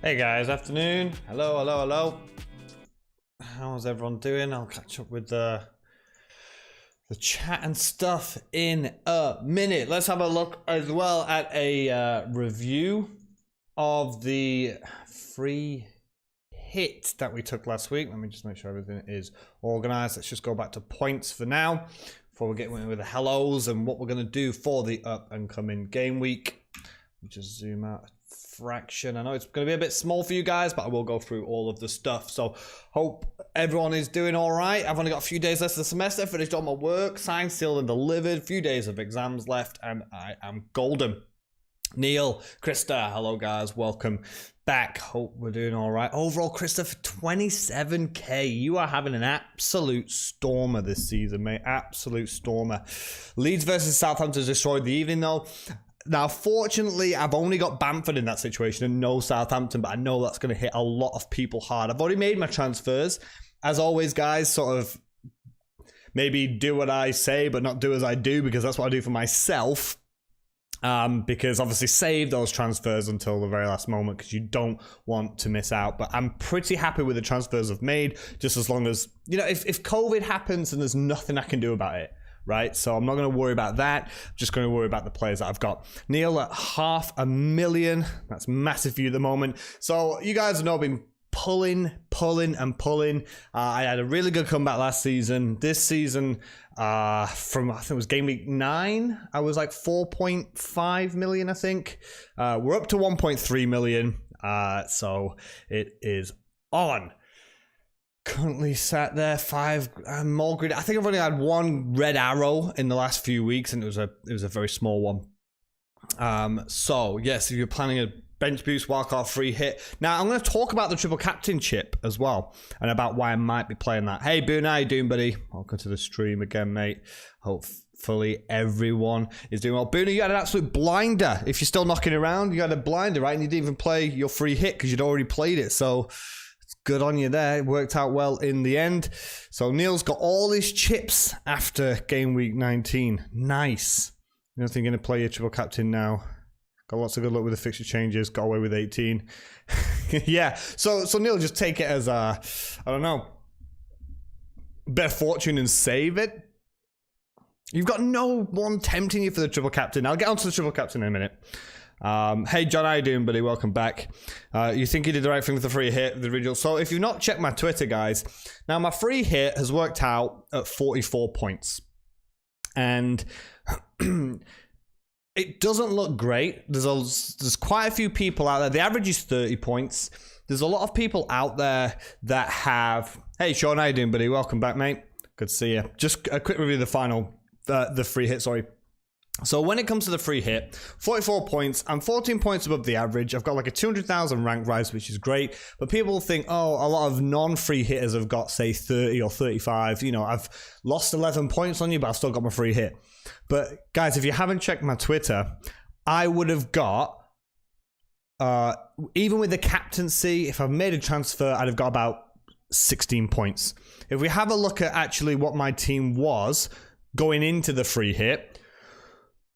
Hey guys, afternoon. Hello, hello, hello. How's everyone doing? I'll catch up with the chat and stuff in a minute. Let's have a look as well at a review of the free hit that we took last week. Let me just make sure everything is organized. Let's just go back to points for now before we get in with the hellos and what we're going to do for the up and coming game week. Let me just zoom out fraction. I know it's going to be a bit small for you guys, but I will go through all of the stuff. So hope everyone is doing all right. I've only got a few days left of the semester, finished all my work, signed, sealed and delivered, few days of exams left, and I am golden. Neil, Krista, hello guys, welcome back. Hope we're doing all right. Overall, Krista, for 27k, you are having an absolute stormer this season, mate. Absolute stormer. Leeds versus Southampton destroyed the evening though. Now, fortunately, I've only got Bamford in that situation and no Southampton, but I know that's going to hit a lot of people hard. I've already made my transfers. As always, guys, sort of maybe do what I say, but not do as I do, because that's what I do for myself. Because obviously save those transfers until the very last moment because you don't want to miss out. But I'm pretty happy with the transfers I've made, just as long as, you know, if COVID happens and there's nothing I can do about it. Right, so I'm not going to worry about that. I'm just going to worry about the players that I've got. Neil at 500,000. That's massive for you at the moment. So you guys know I've been pulling. I had a really good comeback last season. This season, from I think it was game week 9, I was like 4.5 million, I think. We're up to 1.3 million. So it is on. Currently sat there 5 more grid. I think I've only had one red arrow in the last few weeks, and it was a very small one. So yes, if you're planning a bench boost, wildcard free hit. Now I'm going to talk about the triple captain chip as well, and about why I might be playing that. Hey Boone, how you doing, buddy? Welcome to the stream again, mate. Hopefully everyone is doing well. Boone, you had an absolute blinder. If you're still knocking around, you had a blinder, right? And you didn't even play your free hit because you'd already played it. So good on you there. It worked out well in the end. So Neil's got all his chips after game week 19. Nice. You don't think you're going to play your triple captain now? Got lots of good luck with the fixture changes. Got away with 18. Yeah. So Neil, just take it as I don't know, bit of fortune and save it. You've got no one tempting you for the triple captain. I'll get onto the triple captain in a minute. Hey John, how you doing, buddy? Welcome back. You think you did the right thing with the free hit, the original. So if you've not checked my Twitter, guys, now my free hit has worked out at 44 points. And it doesn't look great. There's quite a few people out there. The average is 30 points. There's a lot of people out there that have... Hey Sean, how you doing, buddy? Welcome back, mate. Good to see you. Just a quick review of the final, the free hit, sorry. So when it comes to the free hit, 44 points, I'm 14 points above the average. I've got like a 200,000 rank rise, which is great. But people think, oh, a lot of non-free hitters have got, say, 30 or 35. You know, I've lost 11 points on you, but I've still got my free hit. But guys, if you haven't checked my Twitter, I would have got, even with the captaincy, if I've made a transfer, I'd have got about 16 points. If we have a look at actually what my team was going into the free hit,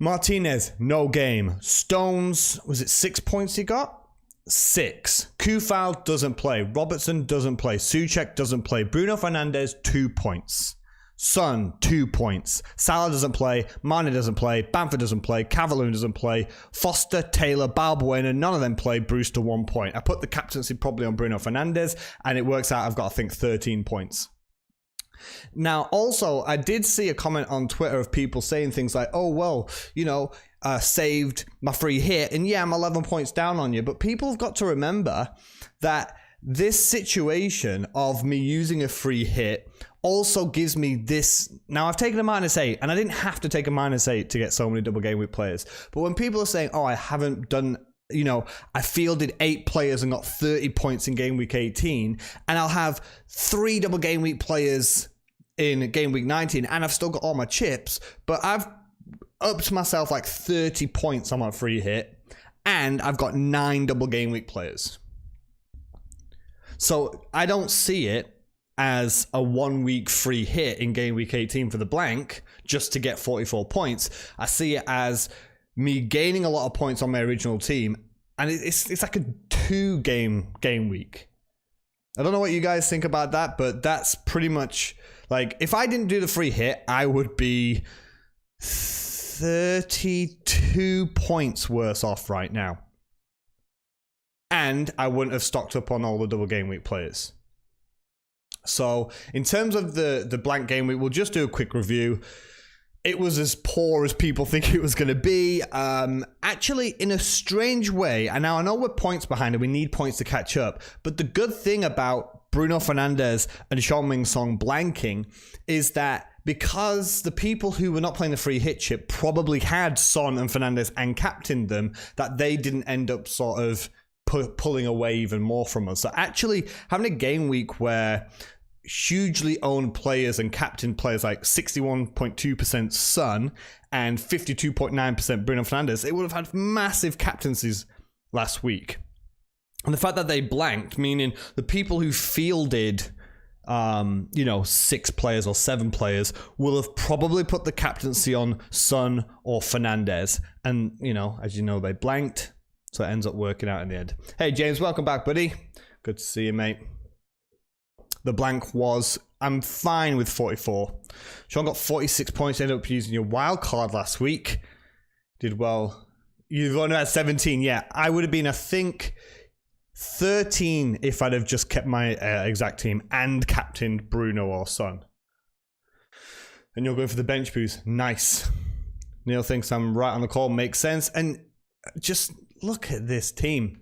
Martinez, no game. Stones, was it 6 points he got? 6. Kufal doesn't play. Robertson doesn't play. Souček doesn't play. Bruno Fernandes, 2 points. Son, 2 points. Salah doesn't play. Mane doesn't play. Bamford doesn't play. Cavaloon doesn't play. Foster, Taylor, Balbuena, none of them play. Brewster, 1 point. I put the captaincy probably on Bruno Fernandes, and it works out I've got, I think, 13 points. Now, also, I did see a comment on Twitter of people saying things like, oh, well, you know, saved my free hit. And yeah, I'm 11 points down on you. But people have got to remember that this situation of me using a free hit also gives me this. Now, I've taken a -8, and I didn't have to take a -8 to get so many double game week players. But when people are saying, oh, I haven't done... You know, I fielded 8 players and got 30 points in game week 18, and I'll have 3 double game week players in game week 19, and I've still got all my chips, but I've upped myself like 30 points on my free hit, and I've got 9 double game week players. So I don't see it as a 1 week free hit in game week 18 for the blank just to get 44 points. I see it as me gaining a lot of points on my original team And it's like a 2-game week. I don't know what you guys think about that, but that's pretty much like, if I didn't do the free hit, I would be 32 points worse off right now. And I wouldn't have stocked up on all the double game week players. So in terms of the blank game week, we'll just do a quick review. It was as poor as people think it was going to be. Actually, in a strange way, and now I know we're points behind and we need points to catch up, but the good thing about Bruno Fernandes and Heung-min Son blanking is that because the people who were not playing the free hit chip probably had Son and Fernandes and captained them, that they didn't end up sort of pulling away even more from us. So actually having a game week where hugely owned players and captain players like 61.2% Son and 52.9% Bruno Fernandes, it would have had massive captaincies last week. And the fact that they blanked, meaning the people who fielded 6 players or 7 players will have probably put the captaincy on Son or Fernandes. And, as you know, they blanked. So it ends up working out in the end. Hey, James, welcome back, buddy. Good to see you, mate. The blank was, I'm fine with 44. Sean got 46 points, ended up using your wild card last week. Did well. You've only had 17, yeah. I would have been, I think, 13 if I'd have just kept my exact team and captained Bruno or Son. And you're going for the bench boost. Nice. Neil thinks I'm right on the call. Makes sense. And just look at this team.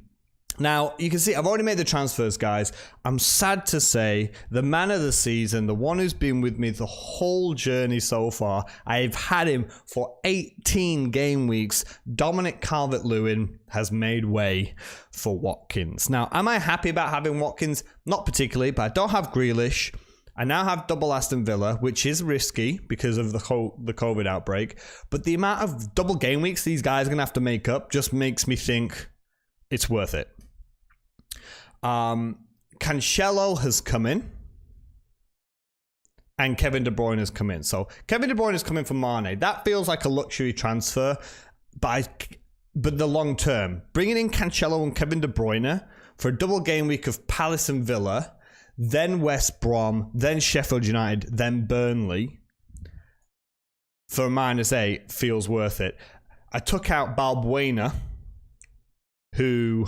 Now, you can see I've already made the transfers, guys. I'm sad to say the man of the season, the one who's been with me the whole journey so far, I've had him for 18 game weeks. Dominic Calvert-Lewin has made way for Watkins. Now, am I happy about having Watkins? Not particularly, but I don't have Grealish. I now have double Aston Villa, which is risky because of the COVID outbreak. But the amount of double game weeks these guys are going to have to make up just makes me think it's worth it. Cancelo has come in. And Kevin De Bruyne has come in. So Kevin De Bruyne has come in for Mane. That feels like a luxury transfer. But the long term, bringing in Cancelo and Kevin De Bruyne for a double game week of Palace and Villa, then West Brom, then Sheffield United, then Burnley for -8 feels worth it. I took out Balbuena, who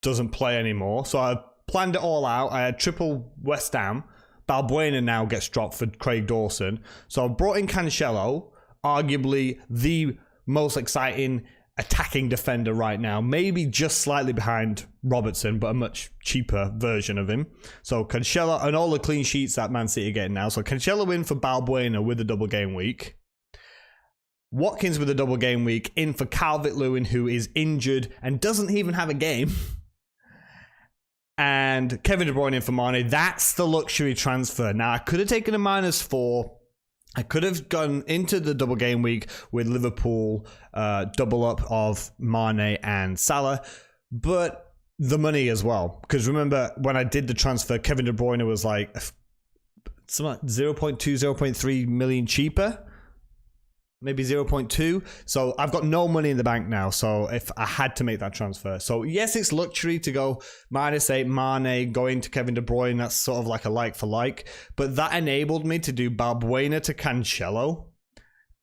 doesn't play anymore. So I planned it all out. I had triple West Ham. Balbuena now gets dropped for Craig Dawson. So I brought in Cancelo, arguably the most exciting attacking defender right now, maybe just slightly behind Robertson, but a much cheaper version of him. So Cancelo, and all the clean sheets that Man City are getting now. So Cancelo in for Balbuena with a double game week. Watkins with a double game week, in for Calvert-Lewin, who is injured and doesn't even have a game. And Kevin De Bruyne in for Mane. That's the luxury transfer. Now, I could have taken a -4. I could have gone into the double game week with Liverpool, double up of Mane and Salah, but the money as well. Because remember, when I did the transfer, Kevin De Bruyne was like something like 0.2, 0.3 million cheaper. Maybe 0.2. So I've got no money in the bank now. So if I had to make that transfer. So yes, it's luxury to go -8 Mane, going to Kevin De Bruyne. That's sort of like a like for like. But that enabled me to do Balbuena to Cancelo.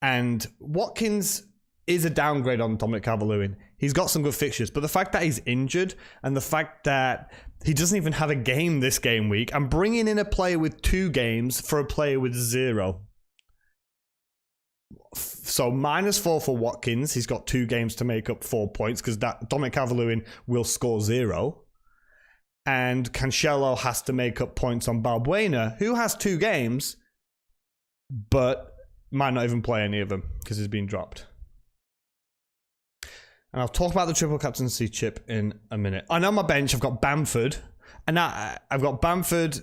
And Watkins is a downgrade on Dominic Calvert-Lewin. He's got some good fixtures. But the fact that he's injured and the fact that he doesn't even have a game this game week, I'm bringing in a player with 2 games for a player with 0. So -4 for Watkins. He's got 2 games to make up 4 points because Dominic Calvert-Lewin will score 0. And Cancelo has to make up points on Balbuena, who has 2 games, but might not even play any of them because he's been dropped. And I'll talk about the triple captaincy chip in a minute. And on my bench, I've got Bamford. And I've got Bamford...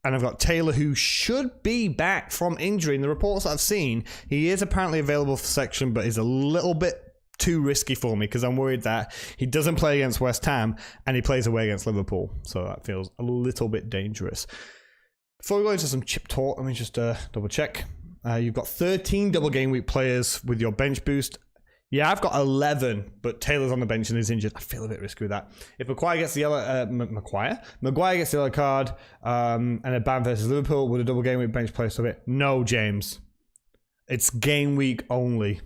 And I've got Taylor, who should be back from injury. In the reports I've seen, he is apparently available for selection, but is a little bit too risky for me because I'm worried that he doesn't play against West Ham and he plays away against Liverpool. So that feels a little bit dangerous. Before we go into some chip talk, let me just double check. You've got 13 double game week players with your bench boost. Yeah, I've got 11, but Taylor's on the bench and is injured. I feel a bit risky with that. If Maguire gets the yellow, Maguire gets the yellow card, and a ban versus Liverpool, would a double game week bench play sub it? No, James. It's game week only.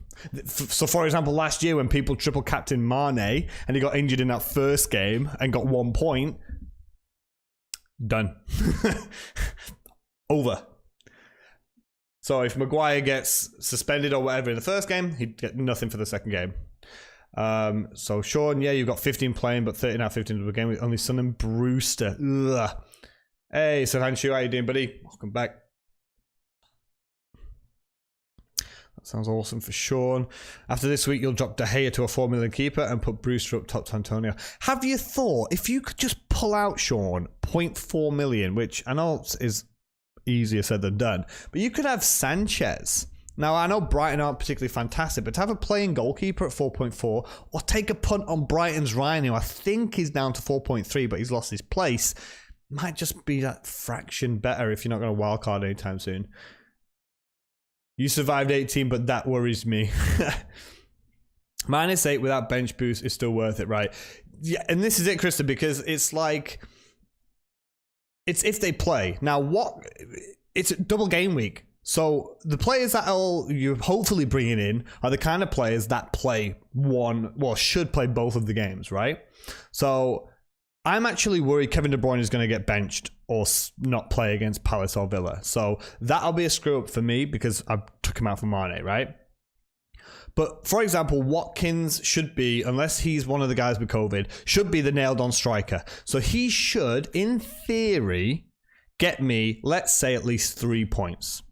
So, for example, last year when people triple captain Mane and he got injured in that first game and got 1 point, done. Over. So if Maguire gets suspended or whatever in the first game, he'd get nothing for the second game. So Sean, yeah, you've got 15 playing, but 13 out of 15 of the game with only Son and Brewster. Ugh. Hey, Sahanshu, how you doing, buddy? Welcome back. That sounds awesome for Sean. After this week, you'll drop De Gea to a 4 million keeper and put Brewster up top to Antonio. Have you thought, if you could just pull out, Sean, 0.4 million, which I know is easier said than done, but you could have Sanchez. Now, I know Brighton aren't particularly fantastic, but to have a playing goalkeeper at 4.4 or take a punt on Brighton's Ryan, who I think is down to 4.3, but he's lost his place, might just be that fraction better if you're not going to wildcard anytime soon. You survived 18, but that worries me. -8 without bench boost is still worth it, right? Yeah, and this is it, Krista, because it's like, it's if they play. Now, it's a double game week. So the players that you're hopefully bringing in are the kind of players that should play both of the games, right? So I'm actually worried Kevin De Bruyne is going to get benched or not play against Palace or Villa. So that'll be a screw up for me because I took him out for Mane, right? But, for example, Watkins should be, unless he's one of the guys with COVID, should be the nailed-on striker. So he should, in theory, get me, let's say, at least 3 points.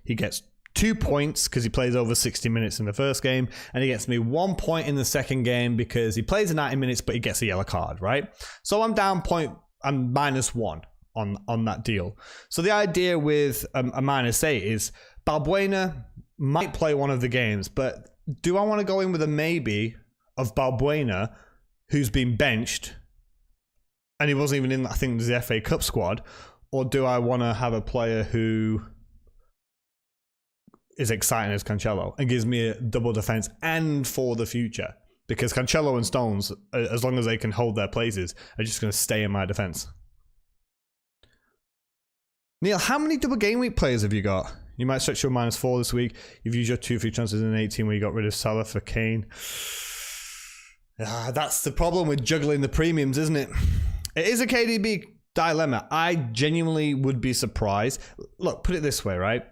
He gets 2 points because he plays over 60 minutes in the first game, and he gets me 1 point in the second game because he plays 90 minutes, but he gets a yellow card, right? So I'm down I'm -1 on that deal. So the idea with a -8 is Balbuena might play one of the games, but do I want to go in with a maybe of Balbuena, who's been benched, and he wasn't even in, I think, the FA Cup squad, or do I want to have a player who is exciting as Cancelo and gives me a double defense and for the future? Because Cancelo and Stones, as long as they can hold their places, are just going to stay in my defense. Neil, how many double game week players have you got? You might stretch your -4 this week. You've used your 2 free transfers in 18 where you got rid of Salah for Kane. That's the problem with juggling the premiums, isn't it? It is a KDB dilemma. I genuinely would be surprised. Look, put it this way, right?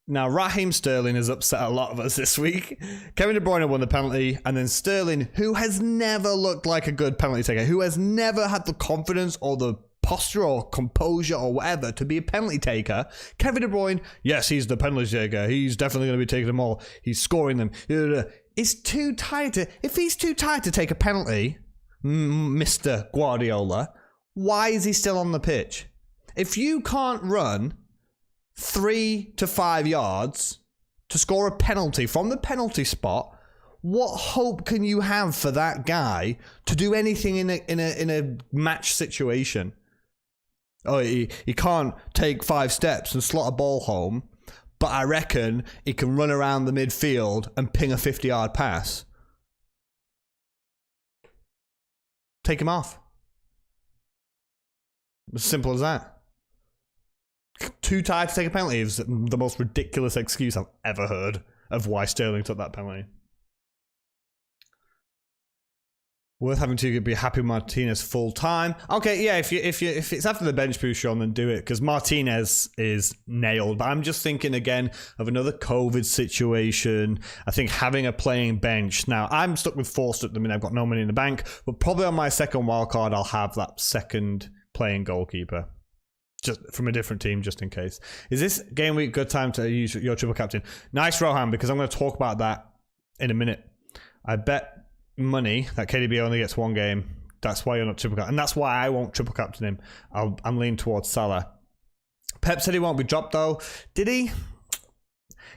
Now, Raheem Sterling has upset a lot of us this week. Kevin De Bruyne won the penalty, and then Sterling, who has never looked like a good penalty taker, who has never had the confidence or the posture or composure or whatever to be a penalty taker. Kevin De Bruyne, yes, he's the penalty taker. He's definitely going to be taking them all. He's scoring them. He's too tired to... If he's too tired to take a penalty, Mr. Guardiola, why is he still on the pitch? If you can't run 3 to 5 yards to score a penalty from the penalty spot, what hope can you have for that guy to do anything in a match situation? Oh, he can't take 5 steps and slot a ball home, but I reckon he can run around the midfield and ping a 50-yard pass. Take him off. As simple as that. Too tired to take a penalty is the most ridiculous excuse I've ever heard of why Sterling took that penalty. Worth having to be happy with Martinez full time. Okay, yeah, if it's after the bench boost, Sean, then do it, because Martinez is nailed. But I'm just thinking again of another COVID situation. I think having a playing bench. Now, I'm stuck with Forster at the minute. I've got no money in the bank, but probably on my second wild card, I'll have that second playing goalkeeper, just from a different team, just in case. Is this game week good time to use your triple captain? Nice, Rohan, because I'm going to talk about that in a minute. I bet money that KDB only gets 1 game. That's why you're not triple captain, and that's why I won't triple captain him. I'm leaning towards Salah. Pep said he won't be dropped though. Did he?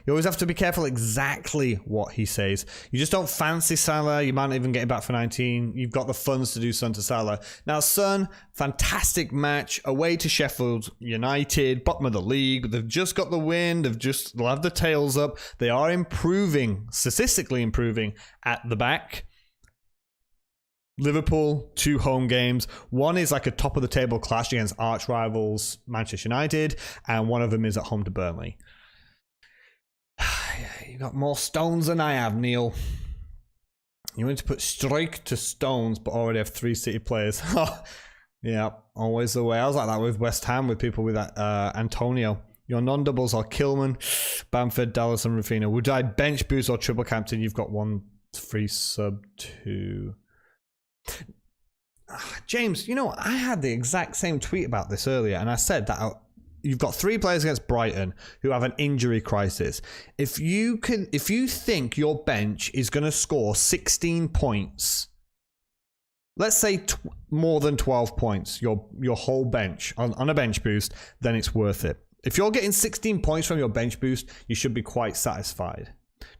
You always have to be careful exactly what he says. You just don't fancy Salah. You might not even get him back for 19. You've got the funds to do Son to Salah. Now, Son, fantastic match away to Sheffield United, bottom of the league. They've just got the win. They'll have the tails up. They are improving, statistically improving at the back. Liverpool, 2 home games. One is like a top of the table clash against arch rivals Manchester United, and one of them is at home to Burnley. You got more stones than I have, Neil. You want to put strike to stones, but already have 3 City players. Yeah, always the way. I was like that with West Ham, with people with that Antonio. Your non-doubles are Kilman, Bamford, Dallas, and Rafinha. Would I bench boost or triple captain? You've got 1 free sub to... James, you know, I had the exact same tweet about this earlier, and I said that you've got 3 players against Brighton who have an injury crisis. If you think your bench is going to score 16 points, let's say more than 12 points, your whole bench on a bench boost, then it's worth it. If you're getting 16 points from your bench boost, you should be quite satisfied.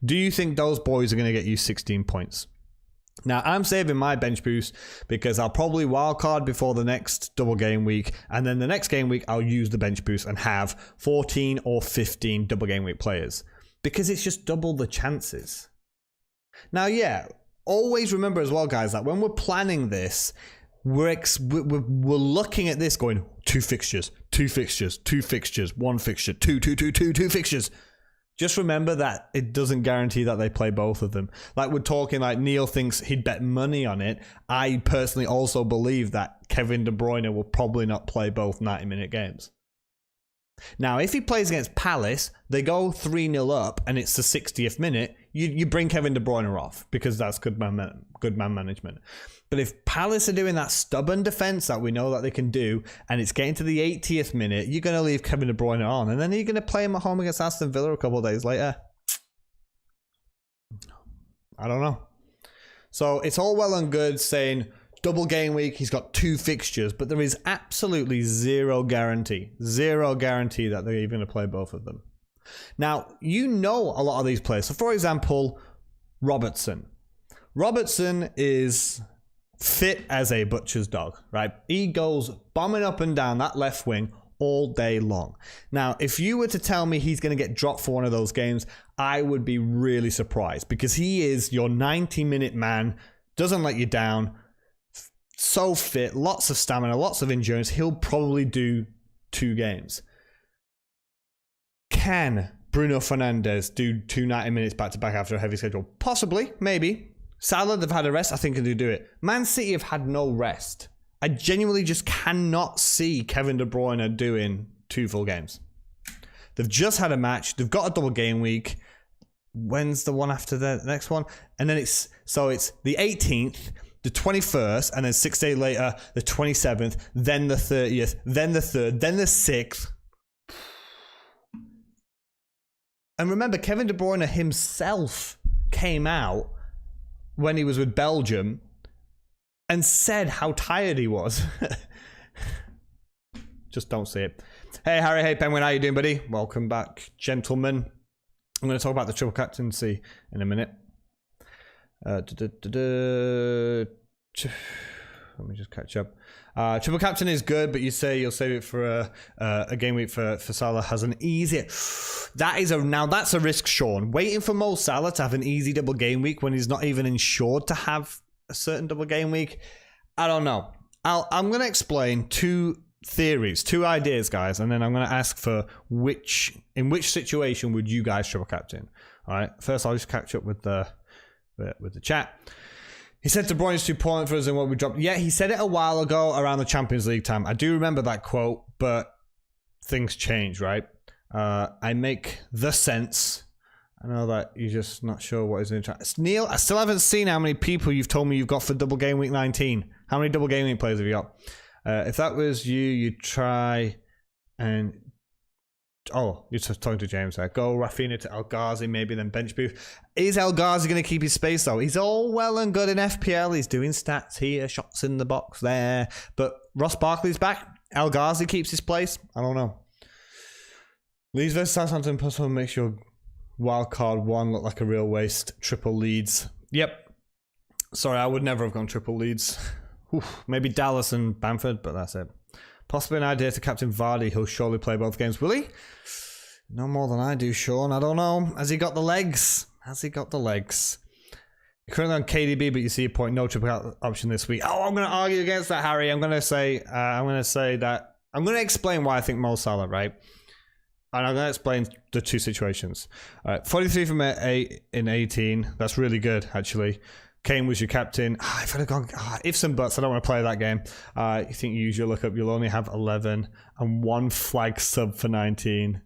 Do you think those boys are going to get you 16 points? Now, I'm saving my bench boost because I'll probably wildcard before the next double game week, and then the next game week I'll use the bench boost and have 14 or 15 double game week players because it's just double the chances. Now, yeah, always remember as well, guys, that when we're planning this, we're looking at this going 2 fixtures, 2 fixtures, 2 fixtures, 1 fixture, 2 fixtures. Just remember that it doesn't guarantee that they play both of them. Like we're talking, like Neil thinks he'd bet money on it. I personally also believe that Kevin De Bruyne will probably not play both 90-minute games. Now, if he plays against Palace, they go 3-0 up and it's the 60th minute, you bring Kevin De Bruyne off because that's good man management. But if Palace are doing that stubborn defence that we know that they can do, and it's getting to the 80th minute, you're going to leave Kevin De Bruyne on, and then you're going to play him at home against Aston Villa a couple of days later. I don't know. So it's all well and good saying double game week, he's got 2 fixtures, but there is absolutely zero guarantee that they're even going to play both of them. Now, you know a lot of these players. So, for example, Robertson. Robertson is fit as a butcher's dog, right? He goes bombing up and down that left wing all day long. Now, if you were to tell me he's going to get dropped for one of those games, I would be really surprised because he is your 90-minute man, doesn't let you down, so fit, lots of stamina, lots of endurance. He'll probably do 2 games. Can Bruno Fernandes do 2 90 minutes back-to-back after a heavy schedule? Possibly, maybe. Salah, they've had a rest. I think they do it. Man City have had no rest. I genuinely just cannot see Kevin De Bruyne doing 2 full games. They've just had a match. They've got a double game week. When's the one after the next one? And then it's the 18th, the 21st, and then 6 days later, the 27th, then the 30th, then the 3rd, then the 6th. And remember, Kevin De Bruyne himself came out when he was with Belgium and said how tired he was. Just don't see it. Hey, Harry. Hey, Penguin. How you doing, buddy? Welcome back, gentlemen. I'm going to talk about the triple captaincy in a minute. Let me just catch up. Triple captain is good, but you say you'll save it for a game week for Salah has an easy. Now that's a risk, Sean. Waiting for Mo Salah to have an easy double game week when he's not even insured to have a certain double game week. I don't know. I'm going to explain 2 theories, 2 ideas, guys, and then I'm going to ask for in which situation would you guys triple captain. All right. First, I'll just catch up with the chat. He said De Bruyne's too important for us and what we dropped. Yeah, he said it a while ago around the Champions League time. I do remember that quote, but things change, right? I make the sense. I know that you're just not sure what is in the chat. Neil, I still haven't seen how many people you've told me you've got for double game week 19. How many double game week players have you got? If that was you, you'd try and... Oh, you're just talking to James there. Go Rafinha to El Ghazi, maybe then bench boost. Is El Ghazi going to keep his space though? He's all well and good in FPL. He's doing stats here, shots in the box there. But Ross Barkley's back. El Ghazi keeps his place. I don't know. Leeds versus Southampton plus 1 makes your Wildcard 1 looked like a real waste. Triple Leeds. Yep. Sorry, I would never have gone triple Leeds. Oof, maybe Dallas and Bamford, but that's it. Possibly an idea to captain Vardy. He'll surely play both games. Will he? No more than I do, Sean. I don't know. Has he got the legs? Has he got the legs? You're currently on KDB, but you see a point. No triple option this week. Oh, I'm going to argue against that, Harry. I'm going to say that I'm going to explain why I think Mo Salah, right? And I'm going to explain the two situations. All right, 43 from 8 in 18. That's really good, actually. Kane was your captain. If I'd have gone ifs and buts, I don't want to play that game. You think you use your lookup, you'll only have 11 and 1 flag sub for 19.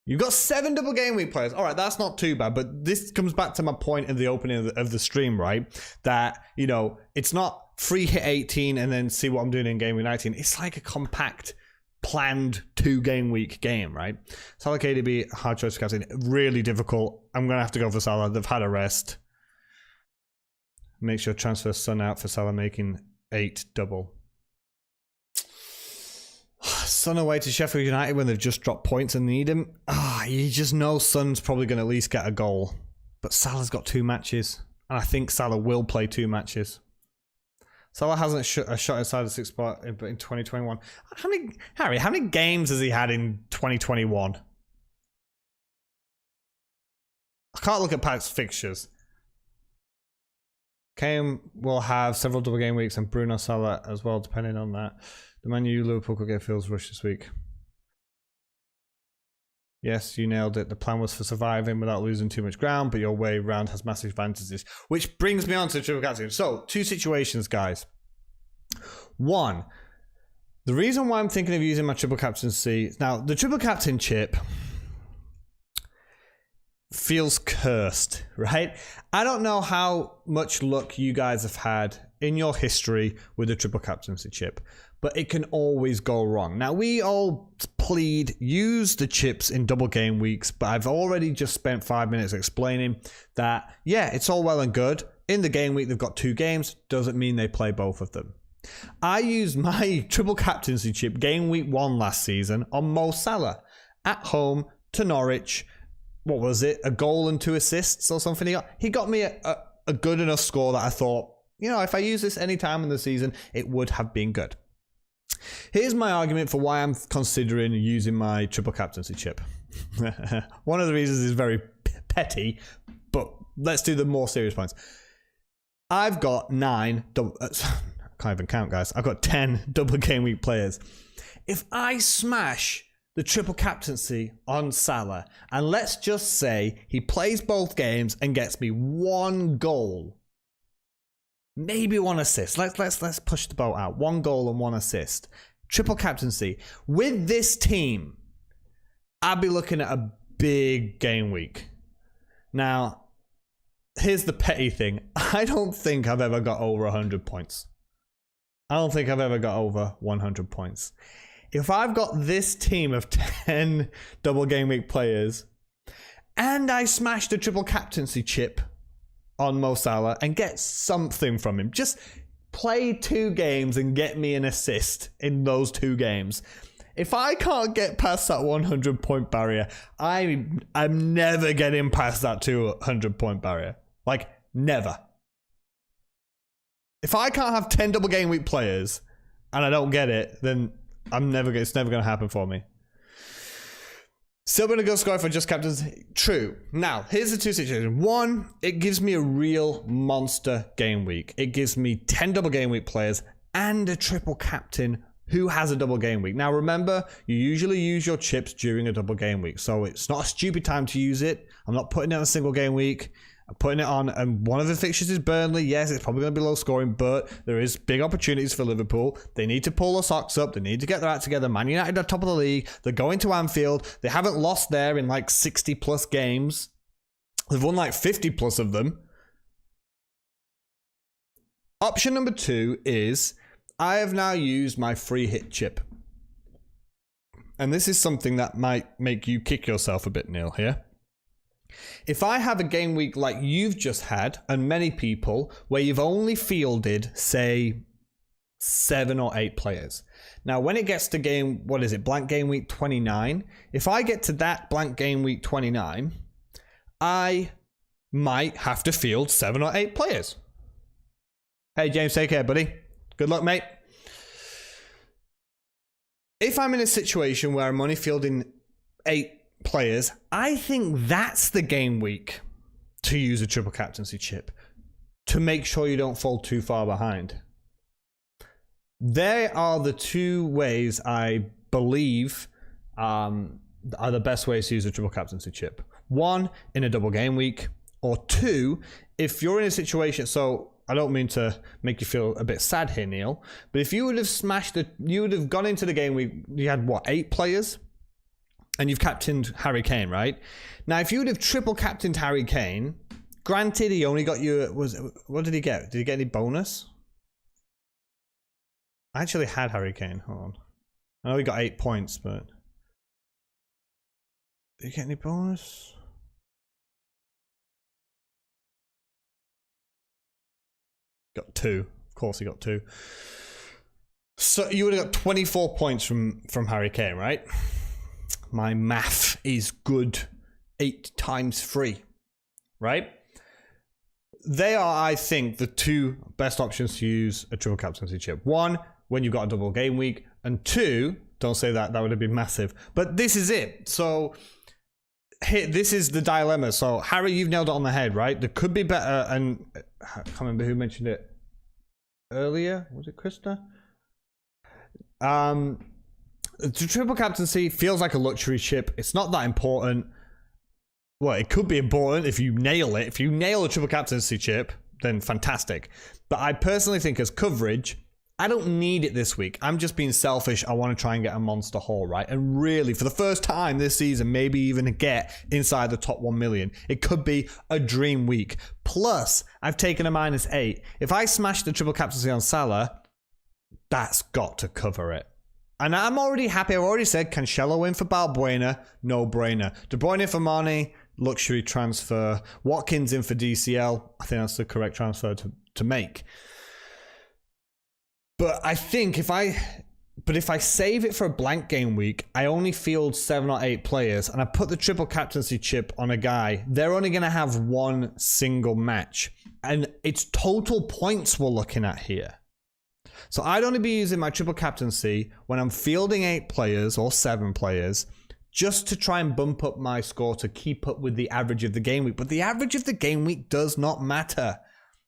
You've got 7 double game week players. All right, that's not too bad. But this comes back to my point in the opening of the stream, right? That, you know, it's not free hit 18 and then see what I'm doing in game week 19. It's like a compact, planned 2 game week game, right? Salah KDB, hard choice for captain. Really difficult. I'm going to have to go for Salah. They've had a rest. Make sure transfer Son out for Salah making 8 double. Son away to Sheffield United when they've just dropped points and need him. You just know Son's probably going to at least get a goal. But Salah's got 2 matches. And I think Salah will play 2 matches. Salah hasn't a shot inside the 6th spot in 2021. How many games has he had in 2021? I can't look at past fixtures. Kane will have several double game weeks and Bruno Salah as well, depending on that. The Man U Liverpool could get Phil's rush this week. Yes, you nailed it. The plan was for surviving without losing too much ground, but your way round has massive advantages. Which brings me on to the triple captain. So, 2 situations, guys. 1, the reason why I'm thinking of using my triple captaincy... Now, the triple captain chip feels cursed, right? I don't know how much luck you guys have had in your history with the triple captaincy chip, but it can always go wrong. Now, we all plead use the chips in double game weeks, but I've already just spent 5 minutes explaining that, yeah, it's all well and good. In the game week, they've got 2 games. Doesn't mean they play both of them. I used my triple captaincy chip game week 1 last season on Mo Salah at home to Norwich. What was it? A goal and 2 assists or something. He got me a good enough score that I thought, you know, if I use this any time in the season, it would have been good. Here's my argument for why I'm considering using my triple captaincy chip. One of the reasons is very petty, but let's do the more serious points. I've got 9 double... I can't even count, guys. I've got 10 double game week players. If I smash the triple captaincy on Salah, and let's just say he plays both games and gets me 1 goal, maybe 1 assist. Let's push the boat out. 1 goal and 1 assist. Triple captaincy. With this team, I'd be looking at a big game week. Now, here's the petty thing. I don't think I've ever got over 100 points. I don't think I've ever got over 100 points. If I've got this team of 10 double game week players and I smash the triple captaincy chip on Mo Salah and get something from him, just play 2 games and get me an assist in those 2 games. If I can't get past that 100 point barrier, I'm never getting past that 200 point barrier. Like, never. If I can't have 10 double game week players and I don't get it, then it's never going to happen for me. Still going to go score for just captains. True. Now, here's the 2 situations. 1, it gives me a real monster game week. It gives me 10 double game week players and a triple captain who has a double game week. Now, remember, you usually use your chips during a double game week, so it's not a stupid time to use it. I'm not putting it on a single game week. I'm putting it on, and one of the fixtures is Burnley. Yes, it's probably going to be low scoring, but there is big opportunities for Liverpool. They need to pull their socks up. They need to get their act together. Man United are top of the league. They're going to Anfield. They haven't lost there in like 60 plus games. They've won like 50 plus of them. Option number 2 is I have now used my free hit chip. And this is something that might make you kick yourself a bit, Neil, here. If I have a game week like you've just had, and many people, where you've only fielded, say, 7 or 8 players. Now, when it gets to blank game week 29, if I get to that blank game week 29, I might have to field 7 or 8 players. Hey, James, take care, buddy. Good luck, mate. If I'm in a situation where I'm only fielding 8 players, I think that's the game week to use a triple captaincy chip to make sure you don't fall too far behind. There are the 2 ways I believe are the best ways to use a triple captaincy chip. 1, in a double game week, or 2, if you're in a situation, so I don't mean to make you feel a bit sad here, Neil, but if you would have you would have gone into the game week, you had what, 8 players? And you've captained Harry Kane, right? Now, if you would have triple captained Harry Kane, granted, he only got you, what did he get? Did he get any bonus? I actually had Harry Kane, hold on. I know he got 8 points, but did he get any bonus? Got 2. Of course he got 2. So you would have got 24 points from Harry Kane, right? My math is good. 8 times 3, right? They are, I think, the 2 best options to use a triple captaincy chip. 1, when you've got a double game week, and 2, don't say that would have been massive. But this is it. So this is the dilemma. So Harry, you've nailed it on the head, right? There could be better, and I can't remember who mentioned it earlier. Was it Krista? The triple captaincy feels like a luxury chip. It's not that important. Well, it could be important if you nail it. If you nail a triple captaincy chip, then fantastic. But I personally think as coverage, I don't need it this week. I'm just being selfish. I want to try and get a monster haul, right? And really, for the first time this season, maybe even get inside the top 1 million. It could be a dream week. Plus, I've taken a -8. If I smash the triple captaincy on Salah, that's got to cover it. And I'm already happy. I've already said Cancelo in for Balbuena, no brainer. De Bruyne for Mane, luxury transfer. Watkins in for DCL. I think that's the correct transfer to make. But I think if I save it for a blank game week, I only field 7 or 8 players, and I put the triple captaincy chip on a guy, they're only going to have 1 single match. And it's total points we're looking at here. So I'd only be using my triple captaincy when I'm fielding 8 players or 7 players, just to try and bump up my score to keep up with the average of the game week. But the average of the game week does not matter.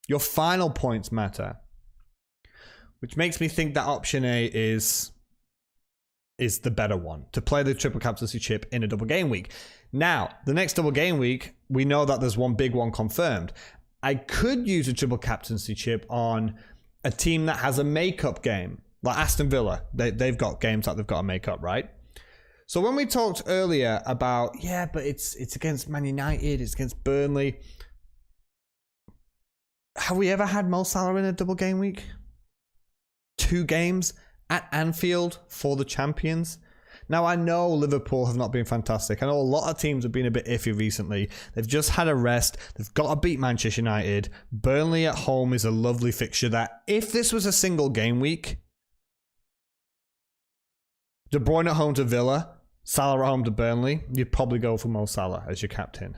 Your final points matter. Which makes me think that option A is the better one, to play the triple captaincy chip in a double game week. Now, the next double game week, we know that there's one big one confirmed. I could use a triple captaincy chip on a team that has a makeup game, like Aston Villa. They've got games that they've got to make up, right? So when we talked earlier about, yeah, but it's against Man United, it's against Burnley. Have we ever had Mo Salah in a double game week? 2 games at Anfield for the champions. Now, I know Liverpool have not been fantastic. I know a lot of teams have been a bit iffy recently. They've just had a rest. They've got to beat Manchester United. Burnley at home is a lovely fixture that, if this was a single game week, De Bruyne at home to Villa, Salah at home to Burnley, you'd probably go for Mo Salah as your captain.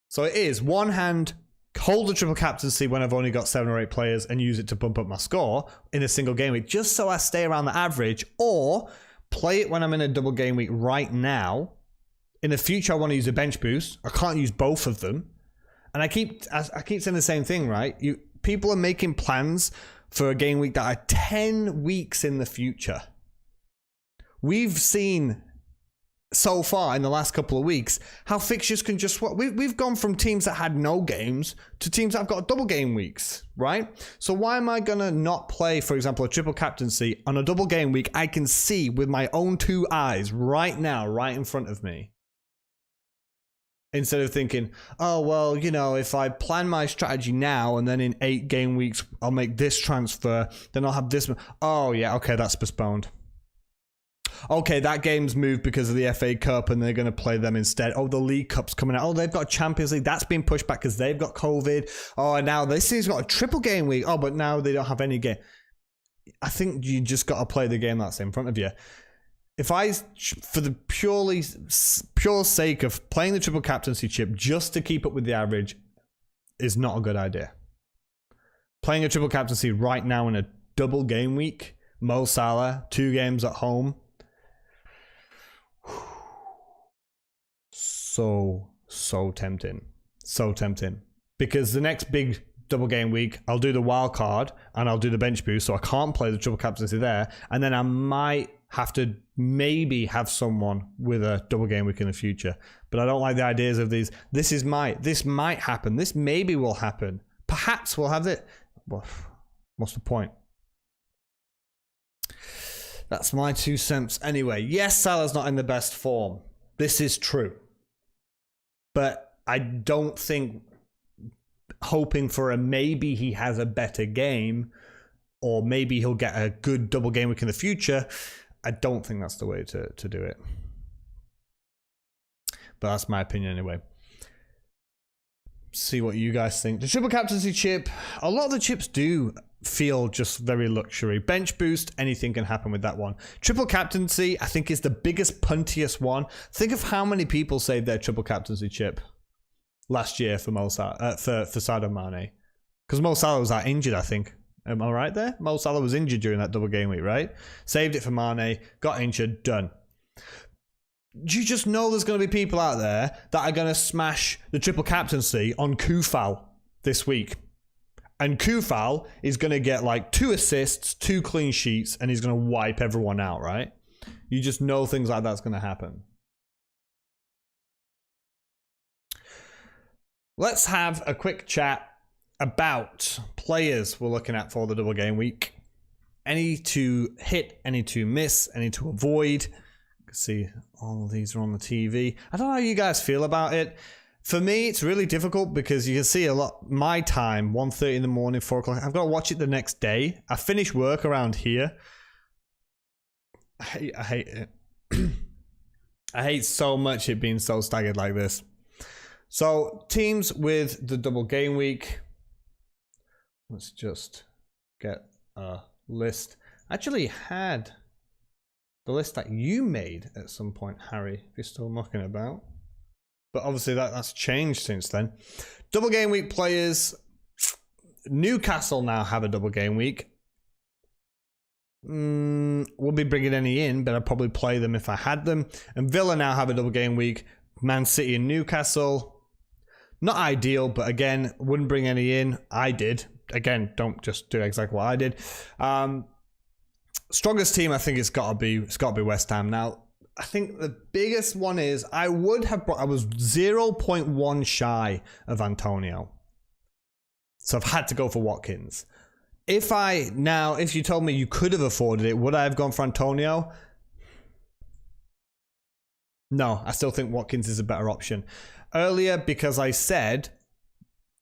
So it is one hand, hold the triple captaincy when I've only got 7 or 8 players and use it to bump up my score in a single game week, just so I stay around the average, or play it when I'm in a double game week right now. In the future, I want to use a bench boost. I can't use both of them. And I keep saying the same thing, right? People are making plans for a game week that are 10 weeks in the future. We've seen so far in the last couple of weeks how fixtures can just swap. We've gone from teams that had no games to teams that have got double game weeks, right? So why am I gonna not play, for example, a triple captaincy on a double game week I can see with my own 2 eyes right now, right in front of me? Instead of thinking, oh, well, you know, if I plan my strategy now and then in 8 game weeks I'll make this transfer, then I'll have this one. Oh yeah, okay, that's postponed. Okay, that game's moved because of the FA Cup and they're going to play them instead. Oh, the League Cup's coming out. Oh, they've got Champions League. That's been pushed back because they've got COVID. Oh, and now this team's got a triple game week. Oh, but now they don't have any game. I think you just got to play the game that's in front of you. for the pure sake of playing the triple captaincy chip just to keep up with the average is not a good idea. Playing a triple captaincy right now in a double game week, Mo Salah, 2 games at home. So tempting. So tempting. Because the next big double game week, I'll do the wild card and I'll do the bench boost, so I can't play the triple captaincy there. And then I might have to maybe have someone with a double game week in the future. But I don't like the ideas of these. This might happen. This maybe will happen. Perhaps we'll have it. Well, what's the point? That's my 2 cents. Anyway, yes, Salah's not in the best form. This is true. But I don't think hoping for a maybe he has a better game or maybe he'll get a good double game week in the future, I don't think that's the way to do it. But that's my opinion anyway. See what you guys think. The triple captaincy chip, a lot of the chips do feel just very luxury. Bench boost, anything can happen with that one. Triple captaincy, I think, is the biggest, puntiest one. Think of how many people saved their triple captaincy chip last year for Sadio Mane. Because Mo Salah was that injured, I think. Am I right there? Mo Salah was injured during that double game week, right? Saved it for Mane, got injured, done. You just know there's going to be people out there that are going to smash the triple captaincy on Kufal this week. And Kufal is going to get like 2 assists, 2 clean sheets, and he's going to wipe everyone out, right? You just know things like that's going to happen. Let's have a quick chat about players we're looking at for the double game week. Any to hit, any to miss, any to avoid. See, all of these are on the TV. I don't know how you guys feel about it. For me, it's really difficult because you can see a lot. My time, 1:30 in the morning, 4 o'clock. I've got to watch it the next day. I finish work around here. I hate it. I hate so much it being so staggered like this. So, teams with the double game week. Let's just get a list. I actually had the list that you made at some point, Harry, if you're still mucking about. But obviously that's changed since then. Double game week players. Newcastle now have a double game week. Won't be bringing any in, but I'd probably play them if I had them. And Villa now have a double game week. Man City and Newcastle. Not ideal, but again, wouldn't bring any in. I did. Again, don't just do exactly what I did. Strongest team, I think it's got to be West Ham. Now, I think the biggest one is I was 0.1 shy of Antonio. So I've had to go for Watkins. If you told me you could have afforded it, would I have gone for Antonio? No, I still think Watkins is a better option. Earlier, because I said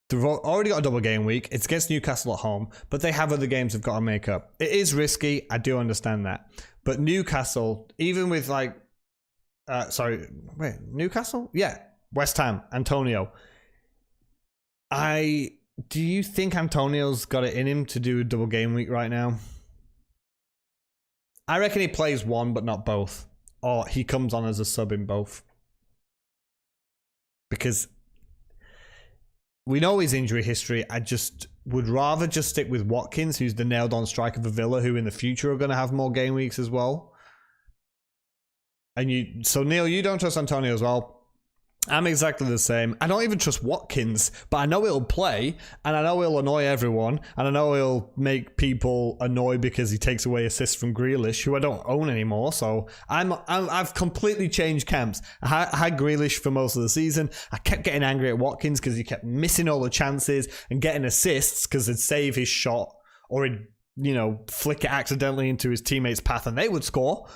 they've already got a double game week. It's against Newcastle at home, but they have other games they've got to make up. It is risky. I do understand that. But Newcastle, even with Newcastle? Yeah, West Ham, Antonio. Do you think Antonio's got it in him to do a double game week right now? I reckon he plays one, but not both. Or he comes on as a sub in both. Because we know his injury history. I just would rather just stick with Watkins, who's the nailed-on striker for Villa, who in the future are going to have more game weeks as well. So Neil, you don't trust Antonio as well. I'm exactly the same. I don't even trust Watkins, but I know he'll play, and I know he'll annoy everyone, and I know he'll make people annoyed because he takes away assists from Grealish, who I don't own anymore. So I've completely changed camps. I had Grealish for most of the season. I kept getting angry at Watkins because he kept missing all the chances and getting assists because it'd save his shot or he'd, flick it accidentally into his teammate's path and they would score.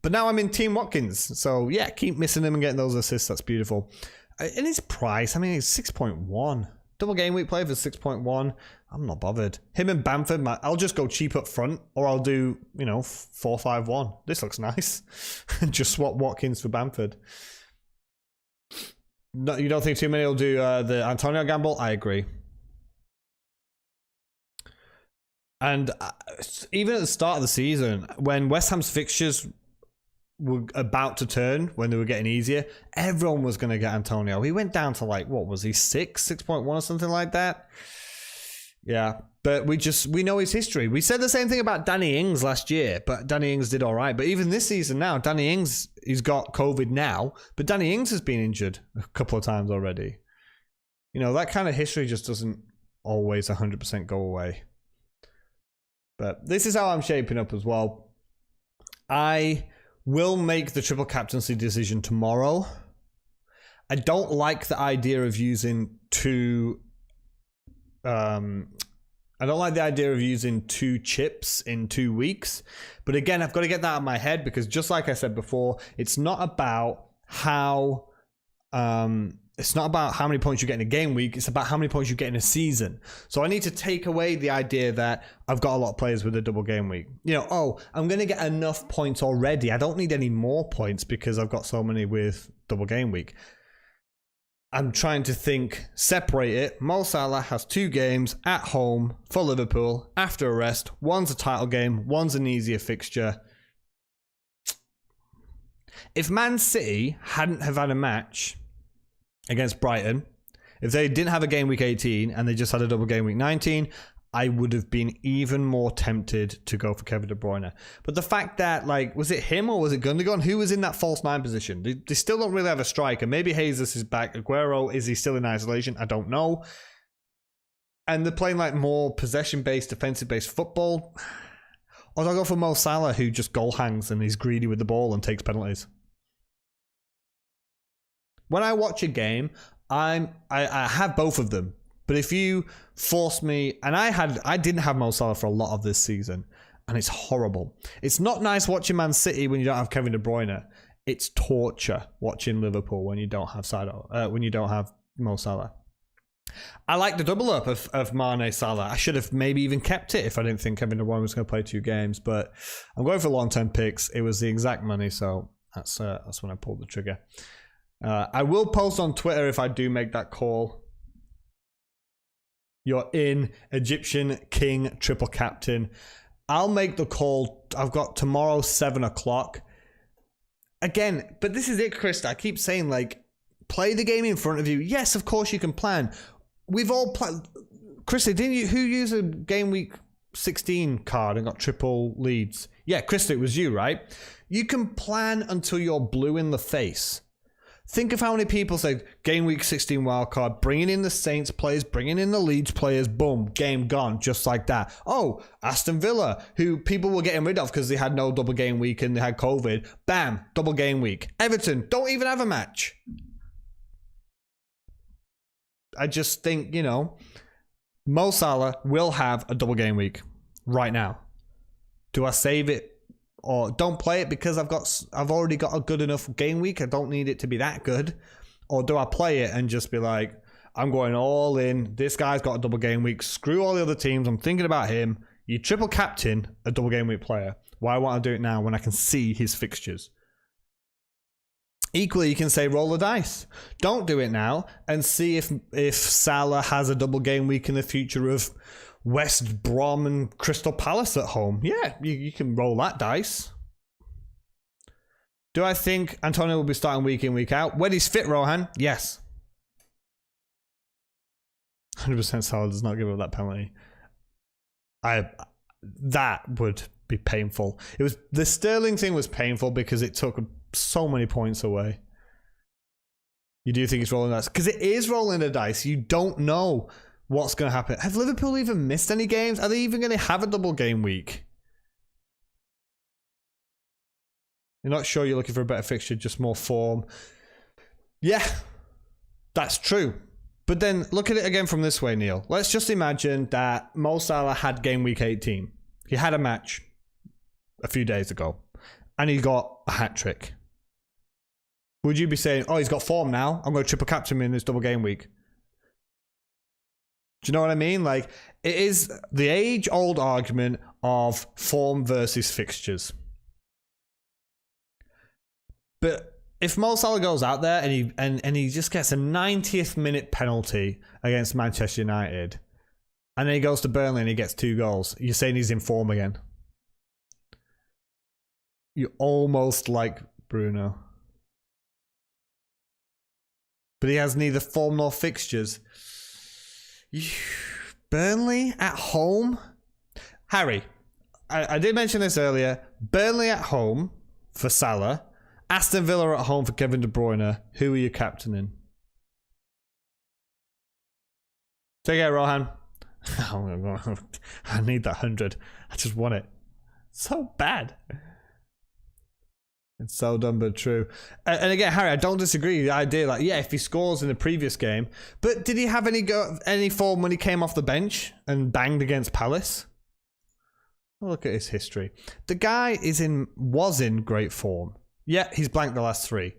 But now I'm in Team Watkins. So, yeah, keep missing him and getting those assists. That's beautiful. And his price, it's 6.1. Double game week play for 6.1. I'm not bothered. Him and Bamford, I'll just go cheap up front. Or I'll do, 4-5-1. This looks nice. Just swap Watkins for Bamford. No, you don't think too many will do the Antonio gamble? I agree. And even at the start of the season, when West Ham's fixtures were about to turn, when they were getting easier, everyone was going to get Antonio. He went down to like, what was he, 6.1 or something like that? Yeah, but we know his history. We said the same thing about Danny Ings last year, but Danny Ings did all right. But even this season now, Danny Ings, he's got COVID now, but Danny Ings has been injured a couple of times already. You know, that kind of history just doesn't always 100% go away. But this is how I'm shaping up as well. I will make the triple captaincy decision tomorrow. I don't like the idea of using two chips in 2 weeks. But again, I've got to get that out of my head because just like I said before, it's not about how many points you get in a game week. It's about how many points you get in a season. So I need to take away the idea that I've got a lot of players with a double game week. You know, oh, I'm going to get enough points already. I don't need any more points because I've got so many with double game week. I'm trying to separate it. Mo Salah has 2 games at home for Liverpool after a rest. One's a title game, one's an easier fixture. If Man City hadn't have had a match against Brighton, if they didn't have a game week 18 and they just had a double game week 19, I would have been even more tempted to go for Kevin De Bruyne. But the fact that, like, was it him or was it Gundogan? Who was in that false 9 position? They still don't really have a striker. Maybe Jesus is back. Aguero, is he still in isolation? I don't know. And they're playing like more possession-based, defensive-based football. Or do I go for Mo Salah, who just goal hangs and he's greedy with the ball and takes penalties? When I watch a game, I have both of them. But if you force me, and I didn't have Mo Salah for a lot of this season, and it's horrible. It's not nice watching Man City when you don't have Kevin De Bruyne. It's torture watching Liverpool when you don't have Mo Salah. I like the double up of Mane Salah. I should have maybe even kept it if I didn't think Kevin De Bruyne was going to play 2 games. But I'm going for long-term picks. It was the exact money, so that's when I pulled the trigger. I will post on Twitter if I do make that call. You're in Egyptian King triple captain. I'll make the call. I've got tomorrow 7 o'clock. Again, but this is it, Chris. I keep saying, like, play the game in front of you. Yes, of course you can plan. We've all played. Christy, didn't you? Who used a game week 16 card and got triple leads? Yeah, Christy, it was you, right? You can plan until you're blue in the face. Think of how many people said game week 16 wildcard, bringing in the Saints players, bringing in the Leeds players, boom, game gone, just like that. Oh, Aston Villa, who people were getting rid of because they had no double game week and they had COVID, bam, double game week. Everton, don't even have a match. I just think, you know, Mo Salah will have a double game week right now. Do I save it? Or don't play it because I've already got a good enough game week. I don't need it to be that good. Or do I play it and just be like, I'm going all in. This guy's got a double game week. Screw all the other teams. I'm thinking about him. You triple captain a double game week player. Why won't I do it now when I can see his fixtures? Equally, you can say roll the dice. Don't do it now and see if Salah has a double game week in the future of West Brom and Crystal Palace at home. Yeah, you can roll that dice. Do I think Antonio will be starting week in, week out? When he's fit, Rohan? Yes. 100% Salah does not give up that penalty. That would be painful. The Sterling thing was painful because it took so many points away. You do think it's rolling dice? Because it is rolling the dice. You don't know what's going to happen. Have Liverpool even missed any games? Are they even going to have a double game week? You're not sure you're looking for a better fixture, just more form. Yeah, that's true. But then look at it again from this way, Neil. Let's just imagine that Mo Salah had game week 18. He had a match a few days ago and he got a hat-trick. Would you be saying, oh, he's got form now, I'm going to triple captain him in this double game week? Do you know what I mean? Like, it is the age-old argument of form versus fixtures. But if Mo Salah goes out there and he just gets a 90th minute penalty against Manchester United, And then he goes to Burnley and he gets 2 goals. You're saying he's in form again. You almost like Bruno. But he has neither form nor fixtures. Burnley at home? Harry, I did mention this earlier. Burnley at home for Salah. Aston Villa at home for Kevin De Bruyne. Who are you captaining? Take it, Rohan. I need that 100. I just want it. So bad. It's so dumb but true. And again, Harry, I don't disagree with the idea. Like, yeah, if he scores in the previous game, but did he have any form when he came off the bench and banged against Palace? Look at his history. The guy was in great form. Yeah, he's blanked the last 3.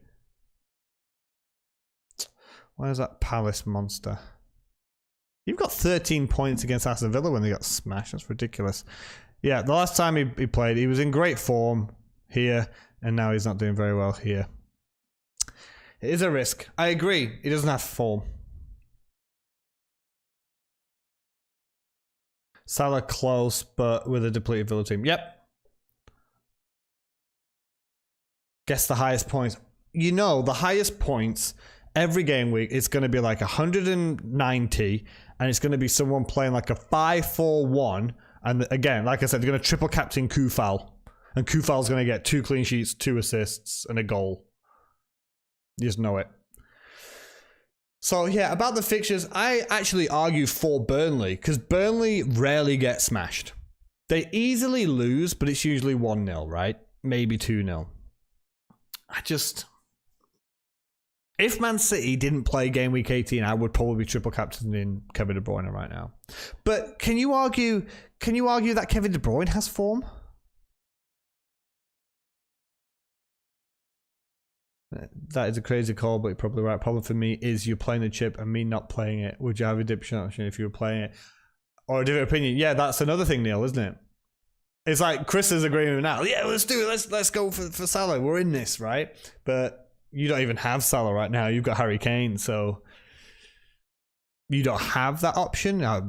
Where's that Palace monster? You've got 13 points against Aston Villa when they got smashed. That's ridiculous. Yeah, the last time he played, he was in great form here, and now he's not doing very well here. It is a risk. I agree. He doesn't have form. Salah close, but with a depleted Villa team. Yep. Guess the highest points. You know, the highest points every game week, it's going to be like 190, and it's going to be someone playing like a 5-4-1. And again, like I said, they're going to triple captain Kufal. And Kufal's going to get 2 clean sheets, 2 assists, and a goal. You just know it. So yeah, about the fixtures, I actually argue for Burnley, because Burnley rarely get smashed. They easily lose, but it's usually 1-0, right? Maybe 2-0. If Man City didn't play game week 18, I would probably be triple captaining Kevin De Bruyne right now. But can you argue that Kevin De Bruyne has form? That is a crazy call, but you're probably right. Problem for me is you're playing the chip and me not playing it. Would you have a redemption option if you were playing it? Or a different opinion? Yeah, that's another thing, Neil, isn't it? It's like Chris is agreeing with now. Yeah, let's do it. Let's go for Salah. We're in this, right? But you don't even have Salah right now. You've got Harry Kane, so you don't have that option. Are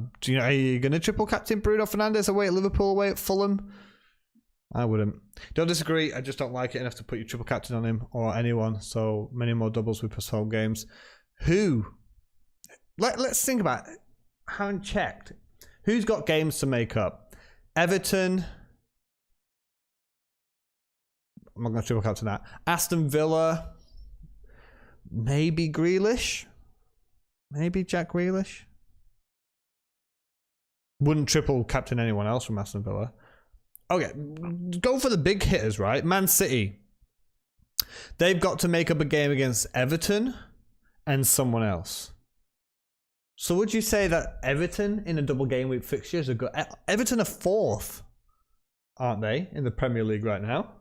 you going to triple captain Bruno Fernandes away at Liverpool, away at Fulham? I wouldn't. Don't disagree. I just don't like it enough to put your triple captain on him or anyone. So many more doubles with postponed games. Let's think about it. I haven't checked. Who's got games to make up? Everton. I'm not going to triple captain that. Aston Villa. Maybe Grealish. Maybe Jack Grealish. Wouldn't triple captain anyone else from Aston Villa. Okay, go for the big hitters, right? Man City. They've got to make up a game against Everton and someone else. So would you say that Everton in a double game week fixture is a good... Everton are 4th, aren't they, in the Premier League right now?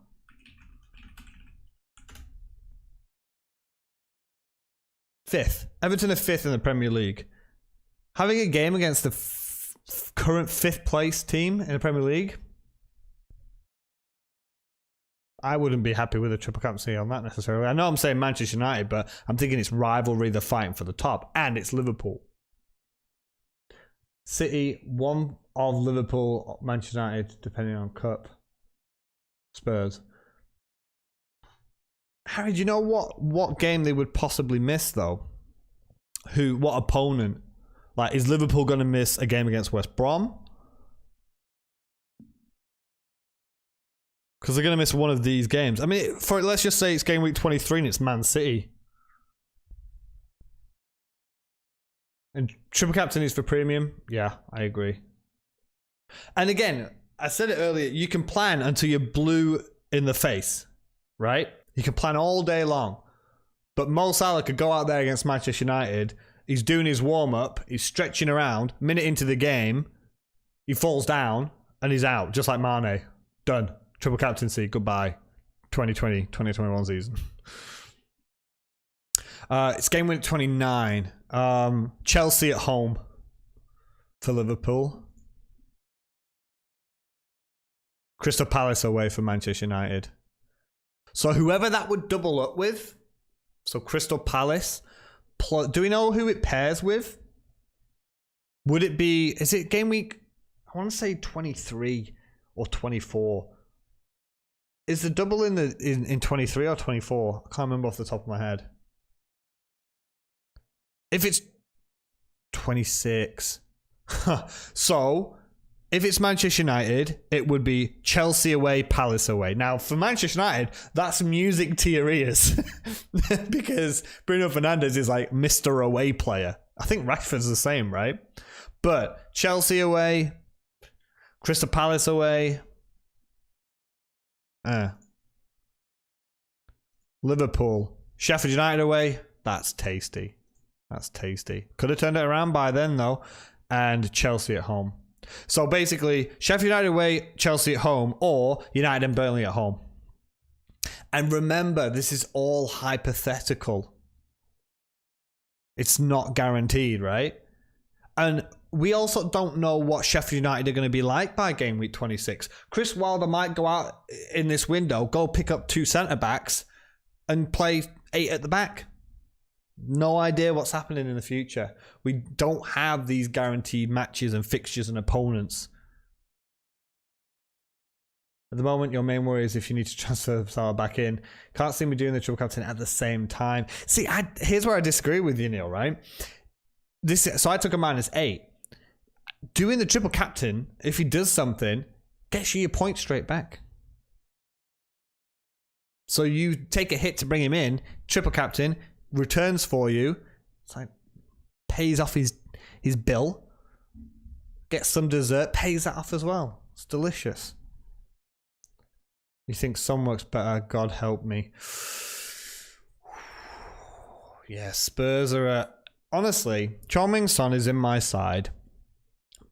Fifth. Everton are 5th in the Premier League. Having a game against the current 5th place team in the Premier League... I wouldn't be happy with a triple captaincy on that necessarily. I know I'm saying Manchester United, but I'm thinking it's rivalry, they're fighting for the top, and it's Liverpool. City, one of Liverpool, Manchester United, depending on cup. Spurs. Harry, do you know what game they would possibly miss though? What opponent? Like, is Liverpool going to miss a game against West Brom? Because they're going to miss one of these games. I mean, let's just say it's game week 23 and it's Man City. And triple captain is for premium. Yeah, I agree. And again, I said it earlier, you can plan until you're blue in the face, right? You can plan all day long. But Mo Salah could go out there against Manchester United. He's doing his warm-up. He's stretching around. Minute into the game, he falls down and he's out, just like Mane. Done. Triple captaincy, goodbye. 2020, 2021 season. It's game week 29. Chelsea at home for Liverpool. Crystal Palace away for Manchester United. So whoever that would double up with, so Crystal Palace, do we know who it pairs with? Would it be, is it game week, I want to say 23 or 24. Is the double in 23 or 24? I can't remember off the top of my head. If it's 26. So, if it's Manchester United, it would be Chelsea away, Palace away. Now, for Manchester United, that's music to your ears. Because Bruno Fernandes is like Mr. Away player. I think Rashford's the same, right? But Chelsea away, Crystal Palace away. Liverpool, Sheffield United away. That's tasty. That's tasty. Could have turned it around by then, though. And Chelsea at home. So basically, Sheffield United away, Chelsea at home, or United and Burnley at home. And remember, this is all hypothetical. It's not guaranteed, right? And we also don't know what Sheffield United are going to be like by game week 26. Chris Wilder might go out in this window, go pick up 2 centre-backs and play 8 at the back. No idea what's happening in the future. We don't have these guaranteed matches and fixtures and opponents. At the moment, your main worry is if you need to transfer Salah back in. Can't see me doing the triple captain at the same time. See, here's where I disagree with you, Neil, right? So I took a -8. Doing the triple captain, if he does something, gets you your points straight back. So you take a hit to bring him in, triple captain, returns for you. It's like pays off his bill, gets some dessert, pays that off as well. It's delicious. You think Son works better? God help me. Yeah, Spurs are at... Honestly, Chong Son is in my side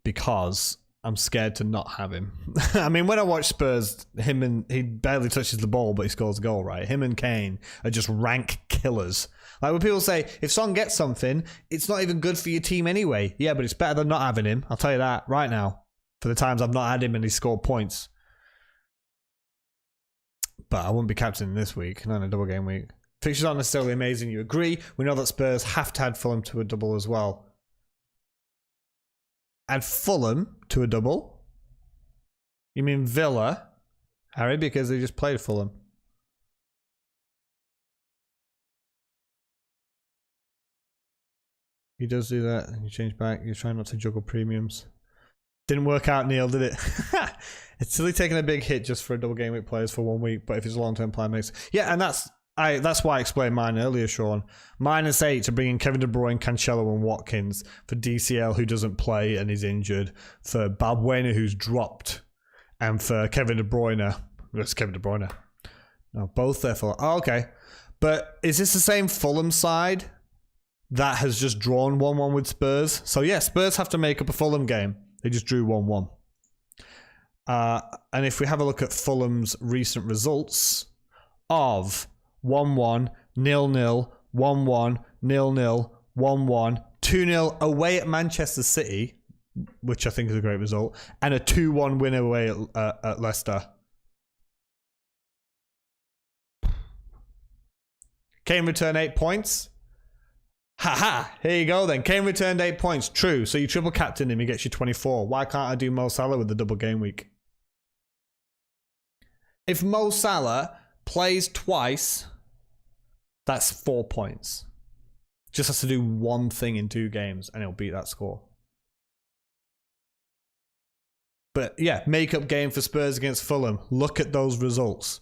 because I'm scared to not have him. I mean, when I watch Spurs, he barely touches the ball, but he scores a goal, right? Him and Kane are just rank killers. Like when people say, if Son gets something, it's not even good for your team anyway. Yeah, but it's better than not having him. I'll tell you that right now. For the times I've not had him and he scored points. But I wouldn't be captaining this week, not in a double game week. Fixtures aren't necessarily amazing, you agree. We know that Spurs have to add Fulham to a double as well. Add Fulham to a double? You mean Villa, Harry, because they just played Fulham. He does do that, and you change back. You're trying not to juggle premiums. Didn't work out, Neil, did it? It's silly taking a big hit just for a double game week players for 1 week, but if it's a long-term plan, makes... Yeah, and that's why I explained mine earlier, Sean. -8 to bring in Kevin De Bruyne, Cancelo and Watkins. For DCL, who doesn't play and is injured. For Balbuena, who's dropped. And for Kevin De Bruyne. That's Kevin De Bruyne. No, both there for... Oh, okay. But is this the same Fulham side that has just drawn 1-1 with Spurs? So yeah, Spurs have to make up a Fulham game. They just drew 1-1. And if we have a look at Fulham's recent results of 1-1, 0-0, 1-1, 0-0, 1-1, 2-0 away at Manchester City, which I think is a great result, and a 2-1 win away at Leicester. Kane returned 8 points. Haha, here you go then. Kane returned 8 points. True. So you triple captain him, he gets you 24. Why can't I do Mo Salah with the double game week? If Mo Salah plays twice, that's 4 points. Just has to do one thing in 2 games and he'll beat that score. But yeah, make-up game for Spurs against Fulham. Look at those results.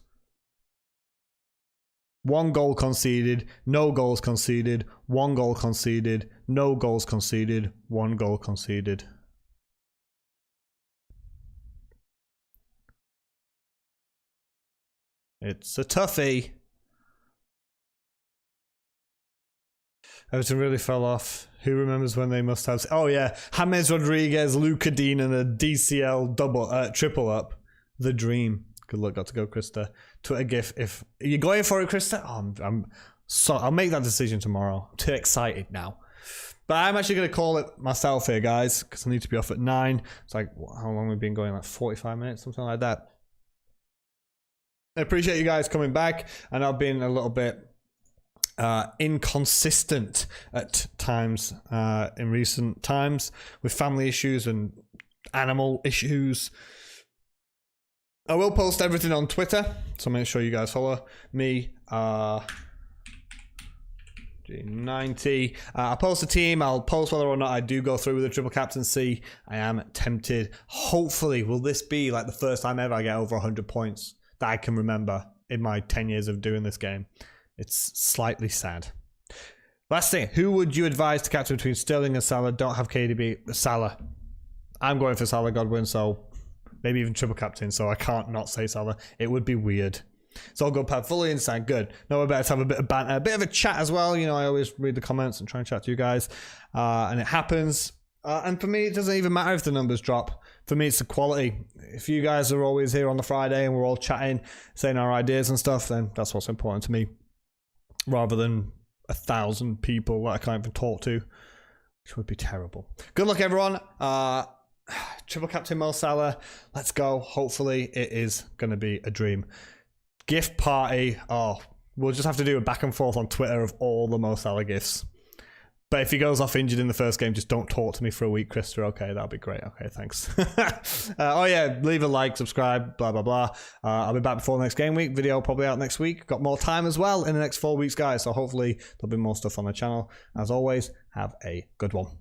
1 goal conceded, no goals conceded, 1 goal conceded, no goals conceded, 1 goal conceded. It's a toughie. Everton really fell off. Who remembers when they must have... Oh yeah, James Rodriguez, Luca Dean and a DCL triple up. The dream. Good luck, got to go, Krista. Twitter GIF. If you're going for it, Krista, I'll make that decision tomorrow. I'm too excited now. But I'm actually going to call it myself here, guys, because I need to be off at 9. It's like, how long have we been going? Like 45 minutes, something like that. I appreciate you guys coming back. And I've been a little bit inconsistent at times in recent times with family issues and animal issues. I will post everything on Twitter, so make sure you guys follow me. G90. I'll post the team. I'll post whether or not I do go through with the triple captaincy. I am tempted. Hopefully, will this be like the first time ever I get over 100 points that I can remember in my 10 years of doing this game. It's slightly sad. Last thing, who would you advise to captain between Sterling and Salah? Don't have KDB. Salah. I'm going for Salah, Godwin, so maybe even triple captain, so I can't not say Salah. It would be weird. It's all good, Pat. Fully inside. Good. No, we're better to have a bit of banter, a bit of a chat as well. You know, I always read the comments and try and chat to you guys. And it happens. And for me, it doesn't even matter if the numbers drop. For me, it's the quality. If you guys are always here on the Friday and we're all chatting, saying our ideas and stuff, then that's what's important to me. Rather than 1,000 people that I can't even talk to, which would be terrible. Good luck, everyone. Triple captain Mo Salah. Let's go. Hopefully, it is going to be a dream. Gift party. Oh, we'll just have to do a back and forth on Twitter of all the Mo Salah gifts. But if he goes off injured in the first game, just don't talk to me for a week, Krista. Okay, that'll be great. Okay, thanks. Oh yeah, leave a like, subscribe, blah, blah, blah. I'll be back before the next game week. Video probably out next week. Got more time as well in the next 4 weeks, guys. So hopefully there'll be more stuff on the channel. As always, have a good one.